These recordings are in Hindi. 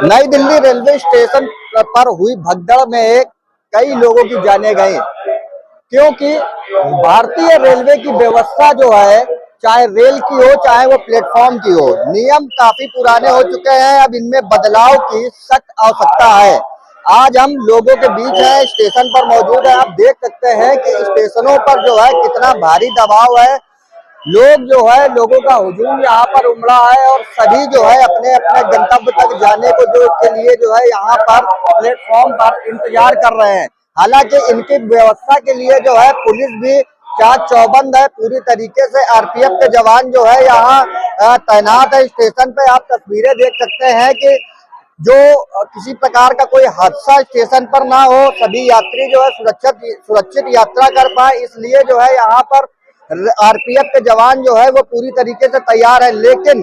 नई दिल्ली रेलवे स्टेशन पर हुई भगदड़ में कई लोगों की जानें गई, क्योंकि भारतीय रेलवे की व्यवस्था जो है, चाहे रेल की हो चाहे वो प्लेटफॉर्म की हो, नियम काफी पुराने हो चुके हैं। अब इनमें बदलाव की सख्त आवश्यकता है। आज हम लोगों के बीच हैं, स्टेशन पर मौजूद है। आप देख सकते हैं कि स्टेशनों पर जो है कितना भारी दबाव है। लोग जो है, लोगों का हुजूम यहाँ पर उमड़ा है और सभी जो है अपने अपने गंतव्य तक जाने को जो के लिए जो है यहाँ पर प्लेटफॉर्म पर इंतजार कर रहे हैं। हालांकि इनकी व्यवस्था के लिए जो है पुलिस भी चाक चौबंद है। पूरी तरीके से आरपीएफ के जवान जो है यहाँ तैनात है स्टेशन पे। आप तस्वीरें देख सकते हैं कि जो किसी प्रकार का कोई हादसा स्टेशन पर ना हो, सभी यात्री जो है सुरक्षित यात्रा कर पाए, इसलिए जो है यहाँ पर आरपीएफ के जवान जो है वो पूरी तरीके से तैयार है। लेकिन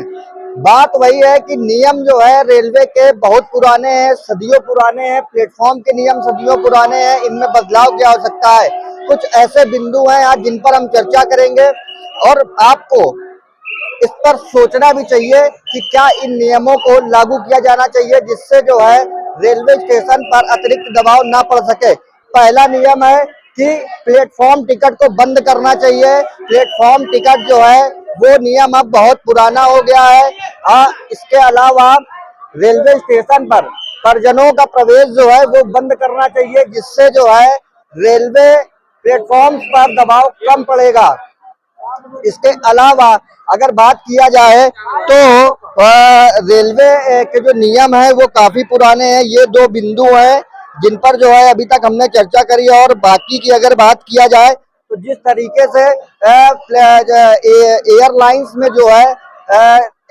बात वही है कि नियम जो है रेलवे के बहुत पुराने हैं, सदियों पुराने हैं। प्लेटफॉर्म के नियम सदियों पुराने हैं, इनमें बदलाव की आवश्यकता है। कुछ ऐसे बिंदु हैं आज जिन पर हम चर्चा करेंगे और आपको इस पर सोचना भी चाहिए कि क्या इन नियमों को लागू किया जाना चाहिए, जिससे जो है रेलवे स्टेशन पर अतिरिक्त दबाव ना पड़ सके। पहला नियम है कि प्लेटफॉर्म टिकट को बंद करना चाहिए। प्लेटफॉर्म टिकट जो है वो नियम अब बहुत पुराना हो गया है। इसके अलावा रेलवे स्टेशन पर परिजनों का प्रवेश जो है वो बंद करना चाहिए, जिससे जो है रेलवे प्लेटफॉर्म पर दबाव कम पड़ेगा। इसके अलावा अगर बात किया जाए तो रेलवे के जो नियम है वो काफी पुराने हैं। ये दो बिंदु हैं जिन पर जो है अभी तक हमने चर्चा करी है। और बाकी की अगर बात किया जाए तो जिस तरीके से एयरलाइंस में जो है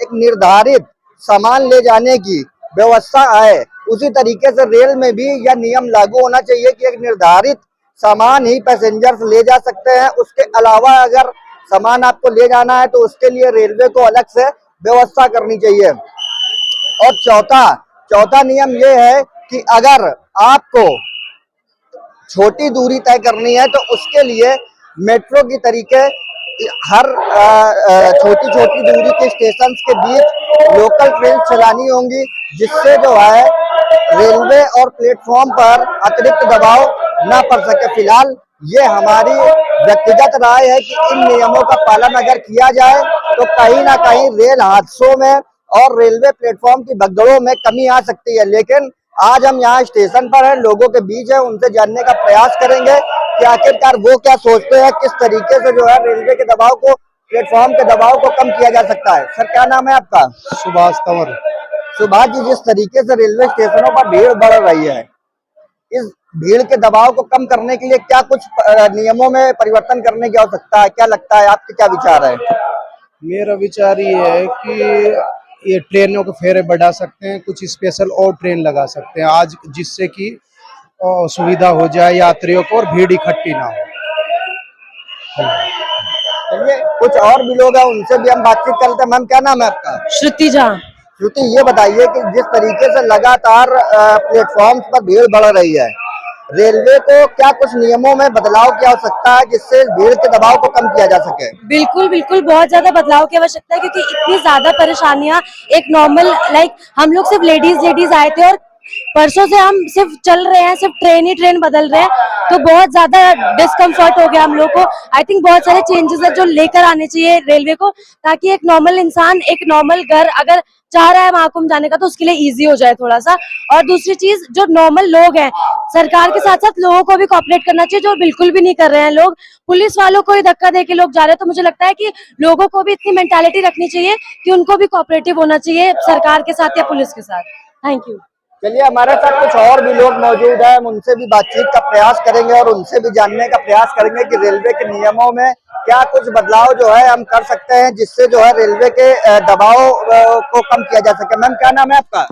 एक निर्धारित सामान ले जाने की व्यवस्था है, उसी तरीके से रेल में भी यह नियम लागू होना चाहिए कि एक निर्धारित सामान ही पैसेंजर्स ले जा सकते हैं। उसके अलावा अगर सामान आपको ले जाना है तो उसके लिए रेलवे को अलग से व्यवस्था करनी चाहिए। और चौथा नियम ये है कि अगर आपको छोटी दूरी तय करनी है तो उसके लिए मेट्रो की तरीके हर छोटी दूरी के स्टेशन के बीच लोकल ट्रेन चलानी होंगी, जिससे जो है रेलवे और प्लेटफॉर्म पर अतिरिक्त दबाव न पड़ सके। फिलहाल ये हमारी व्यक्तिगत राय है कि इन नियमों का पालन अगर किया जाए तो कहीं ना कहीं रेल हादसों में और रेलवे प्लेटफॉर्म की भगदड़ों में कमी आ सकती है। लेकिन आज हम यहाँ स्टेशन पर हैं, लोगों के बीच है, उनसे जानने का प्रयास करेंगे कि आखिरकार वो क्या सोचते हैं, किस तरीके से जो है रेलवे के दबाव को, प्लेटफॉर्म के दबाव को कम किया जा सकता है। सर, क्या नाम है आपका? सुभाष तंवर। सुभाष जी, जिस तरीके से रेलवे स्टेशनों पर भीड़ बढ़ रही है, इस भीड़ के दबाव को कम करने के लिए क्या कुछ नियमों में परिवर्तन करने की आवश्यकता है? क्या लगता है, आपके क्या विचार है? मेरा विचार ये है कि ये ट्रेनों के फेरे बढ़ा सकते हैं, कुछ स्पेशल और ट्रेन लगा सकते हैं आज, जिससे कि सुविधा हो जाए यात्रियों को और भीड़ इकट्ठी ना हो। चलिए, कुछ और भी लोग हैं, उनसे भी हम बातचीत करते हैं। मैम, क्या नाम है आपका? श्रुति झा। श्रुति, ये बताइए कि जिस तरीके से लगातार प्लेटफॉर्म पर भीड़ बढ़ रही है, रेलवे को क्या कुछ नियमों में बदलाव की आवश्यकता है जिससे भीड़ के दबाव को कम किया जा सके? बिल्कुल बहुत ज्यादा बदलाव की आवश्यकता है, क्योंकि इतनी ज्यादा परेशानियां एक नॉर्मल हम लोग सिर्फ लेडीज आए थे और परसों से हम सिर्फ चल रहे हैं, सिर्फ ट्रेन बदल रहे हैं, तो बहुत ज्यादा डिस्कम्फर्ट हो गया हम लोग को। आई थिंक बहुत सारे चेंजेस है जो लेकर आने चाहिए रेलवे को, ताकि एक नॉर्मल इंसान एक नॉर्मल घर अगर चाह रहा है महाकुंभ जाने का तो उसके लिए इजी हो जाए थोड़ा सा। और दूसरी चीज, जो नॉर्मल लोग हैं, सरकार के साथ साथ लोगों को भी कोऑपरेट करना चाहिए, जो बिल्कुल भी नहीं कर रहे हैं। लोग पुलिस वालों को ही धक्का देके लोग जा रहे हैं, तो मुझे लगता है कि लोगों को भी इतनी मेंटालिटी रखनी चाहिए कि उनको भी कोऑपरेटिव होना चाहिए सरकार के साथ या पुलिस के साथ। Thank you. चलिए, हमारे साथ कुछ और भी लोग मौजूद हैं, हम उनसे भी बातचीत का प्रयास करेंगे और उनसे भी जानने का प्रयास करेंगे कि रेलवे के नियमों में क्या कुछ बदलाव जो है हम कर सकते हैं, जिससे जो है रेलवे के दबाव को कम किया जा सके। मैम, क्या नाम है आपका?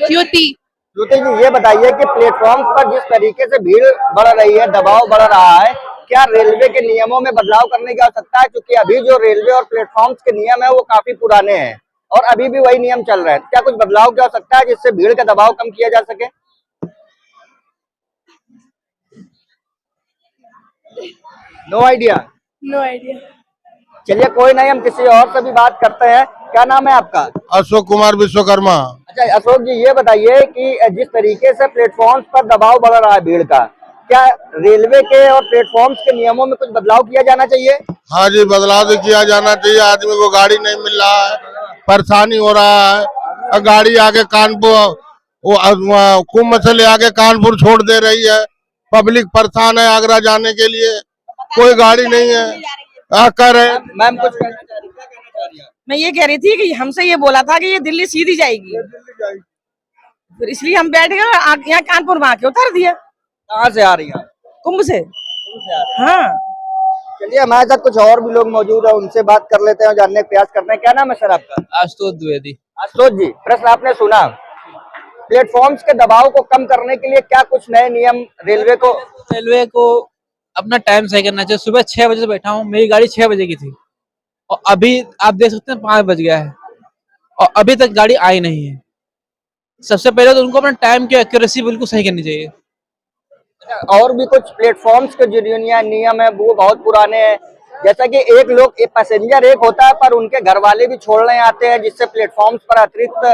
ज्योति। ज्योति जी, ये बताइए कि प्लेटफॉर्म पर जिस तरीके से भीड़ बढ़ रही है, दबाव बढ़ रहा है, क्या रेलवे के नियमों में बदलाव करने की आवश्यकता है? क्योंकि अभी जो रेलवे और प्लेटफॉर्म के नियम है वो काफी पुराने हैं और अभी भी वही नियम चल रहे हैं। क्या कुछ बदलाव की आवश्यकता है जिससे भीड़ का दबाव कम किया जा सके? No idea. चलिए, कोई नहीं, हम किसी और से भी बात करते हैं। क्या नाम है आपका? अशोक कुमार विश्वकर्मा। अच्छा अशोक जी, ये बताइए कि जिस तरीके से प्लेटफॉर्म्स पर दबाव बढ़ रहा है भीड़ का, क्या रेलवे के और प्लेटफॉर्म्स के नियमों में कुछ बदलाव किया जाना चाहिए? हाँ जी, बदलाव भी किया जाना चाहिए। आदमी को गाड़ी नहीं मिल रहा है, परेशानी हो रहा है। और गाड़ी आगे कानपुर, वो कुंभ से ले आके कानपुर छोड़ दे रही है। पब्लिक परेशान है आगरा जाने के लिए, कोई गाड़ी नहीं है। कह रहे मैम कुछ कहना चाह रही, क्या कहना चाह रही हैं? मैं ये कह रही थी कि हमसे ये बोला था कि ये दिल्ली सीधी जाएगी, फिर इसलिए हम बैठ गए यहाँ कानपुर में आके उतार दिया कहाँ से आ रही हैं? कुंभ से। हाँ, चलिए हमारे साथ कुछ और भी लोग मौजूद है, उनसे बात कर लेते हैं और जानने का प्रयास करते हैं। क्या नाम है सर आपका? आशुतोष द्विवेदी। आशुतोष जी, प्रश्न आपने सुना, प्लेटफॉर्म्स के दबाव को कम करने के लिए क्या कुछ नए नियम रेलवे को अपना टाइम सही करना चाहिए। सुबह 6 बजे से बैठा हूँ, मेरी गाड़ी 6 बजे की थी और अभी आप देख सकते हैं 5 बज गया है और अभी तक गाड़ी आई नहीं है। सबसे पहले तो उनको अपना टाइम की एक्यूरेसी बिल्कुल सही करनी चाहिए। और भी कुछ प्लेटफॉर्म्स के जो नियम है वो बहुत पुराने हैं, जैसा कि एक पैसेंजर एक होता है पर उनके घर वाले भी छोड़ने आते हैं, जिससे प्लेटफॉर्म्स पर अतिरिक्त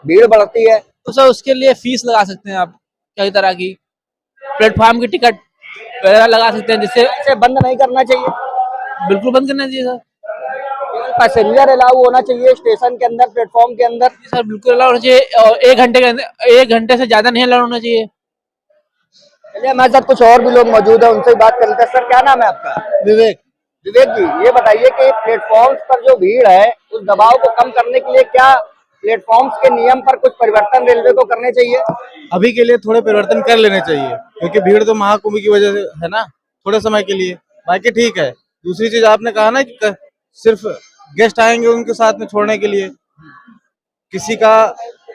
भीड़ बढ़ती है। तो सर उसके लिए फीस लगा सकते हैं आप, कई तरह की प्लेटफॉर्म की टिकट वगैरह लगा सकते हैं, जिससे इसे बंद नहीं करना चाहिए, बिल्कुल बंद करना चाहिए सर। पैसेंजर अलाउ होना चाहिए स्टेशन के अंदर, प्लेटफॉर्म के अंदर। सर बिल्कुल अलाउ होना चाहिए और 1 घंटे के अंदर, 1 घंटे से ज्यादा नहीं अलाउ होना चाहिए। चलिए हमारे साथ कुछ और भी लोग मौजूद है, उनसे बात कर लेते हैं। सर क्या नाम है आपका? विवेक। विवेक जी, ये बताइए कि प्लेटफॉर्म्स पर जो भीड़ है उस दबाव को कम करने के लिए क्या प्लेटफॉर्म्स के नियम पर कुछ परिवर्तन रेलवे को करने चाहिए? अभी के लिए थोड़े परिवर्तन कर लेने चाहिए, क्योंकि भीड़ तो महाकुंभ की वजह से है ना, थोड़े समय के लिए। बाकी ठीक है। दूसरी चीज आपने कहा ना कि सिर्फ गेस्ट आएंगे उनके साथ में छोड़ने के लिए, किसी का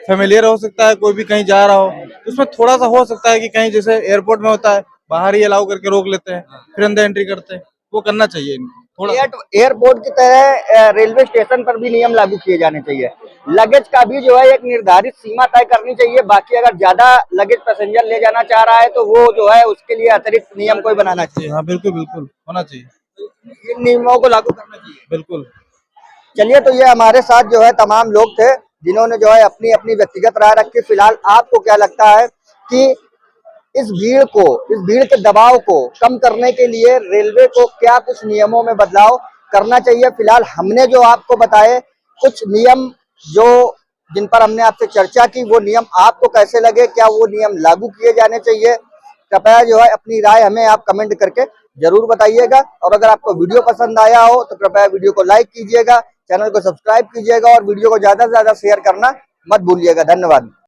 फैमिलियर हो सकता है, कोई भी कहीं जा रहा हो, उसमें थोड़ा सा हो सकता है कि कहीं जैसे एयरपोर्ट में होता है बाहर ही अलाउ करके रोक लेते हैं, फिर अंदर एंट्री करते हैं, वो करना चाहिए इनको थोड़ा। एयरपोर्ट की तरह रेलवे स्टेशन पर भी नियम लागू किए जाने चाहिए। लगेज का भी जो है एक निर्धारित सीमा तय करनी चाहिए, बाकी अगर ज्यादा लगेज पैसेंजर ले जाना चाह रहा है तो वो जो है उसके लिए अतिरिक्त नियम कोई बनाना चाहिए। हाँ बिल्कुल बिल्कुल होना चाहिए, इन नियमों को लागू करना चाहिए। बिल्कुल। चलिए, तो ये हमारे साथ जो है तमाम लोग थे जिन्होंने जो है अपनी अपनी व्यक्तिगत राय रखी। फिलहाल आपको क्या लगता है कि इस भीड़ के दबाव को कम करने के लिए रेलवे को क्या कुछ नियमों में बदलाव करना चाहिए? फिलहाल हमने जो आपको बताए कुछ नियम जिन पर हमने आपसे चर्चा की, वो नियम आपको कैसे लगे, क्या वो नियम लागू किए जाने चाहिए? कृपया जो है अपनी राय हमें आप कमेंट करके जरूर बताइएगा। और अगर आपको वीडियो पसंद आया हो तो कृपया वीडियो को लाइक कीजिएगा, चैनल को सब्सक्राइब कीजिएगा और वीडियो को ज्यादा से ज्यादा शेयर करना मत भूलिएगा। धन्यवाद।